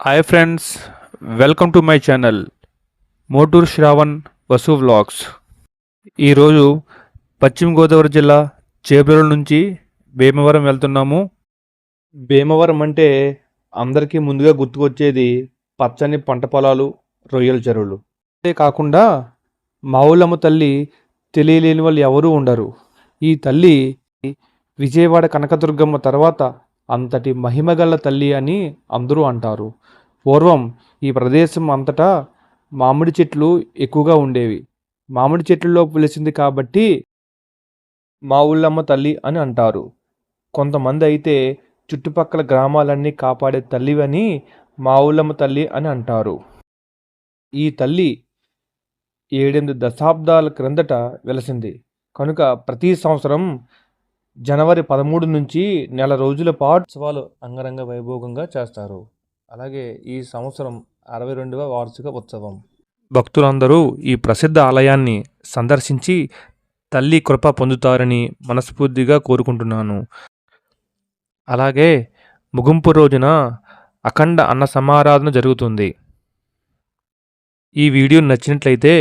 Hi friends, welcome to my channel Motoor Shravan Vasu vlogs. ఈరోజు పశ్చిమ గోదావరి జిల్లా చేబ్రోలు నుంచి భీమవరం వెళ్తున్నాము. భీమవరం అంటే అందరికీ ముందుగా గుర్తుకొచ్చేది పచ్చని పంట పొలాలు, రొయ్యల చెరువులు. అంతే కాకుండా మావులమ్మ తల్లి తెలియలేని వాళ్ళు ఎవరూ ఉండరు. ఈ తల్లి విజయవాడ కనకదుర్గమ్మ తర్వాత అంతటి మహిమగల తల్లి అని అందరూ అంటారు. పూర్వం ఈ ప్రదేశం అంతటా మామిడి చెట్లు ఎక్కువగా ఉండేవి. మామిడి చెట్లలో వెలిసింది కాబట్టి మా ఊళ్ళమ్మ తల్లి అని అంటారు. కొంతమంది అయితే చుట్టుపక్కల గ్రామాలన్నీ కాపాడే తల్లివని మా ఊళ్ళమ్మ తల్లి అని అంటారు. ఈ తల్లి 7-8 దశాబ్దాల క్రిందట వెలసింది కనుక ప్రతి సంవత్సరం జనవరి 13 నుంచి నెల రోజుల పాటు ఉత్సవాలు అంగరంగ వైభోగంగా చేస్తారు. అలాగే ఈ సంవత్సరం 62వ వార్షిక ఉత్సవం. భక్తులందరూ ఈ ప్రసిద్ధ ఆలయాన్ని సందర్శించి తల్లి కృప పొందుతారని మనస్ఫూర్తిగా కోరుకుంటున్నాను. అలాగే ముగింపు రోజున అఖండ అన్న సమారాధన జరుగుతుంది. ఈ వీడియో నచ్చినట్లయితే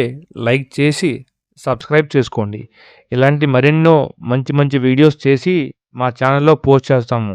లైక్ చేసి సబ్స్క్రైబ్ చేసుకోండి. ఇలాంటి మరెన్నో మంచి వీడియోస్ చేసి మా ఛానల్లో పోస్ట్ చేస్తాము.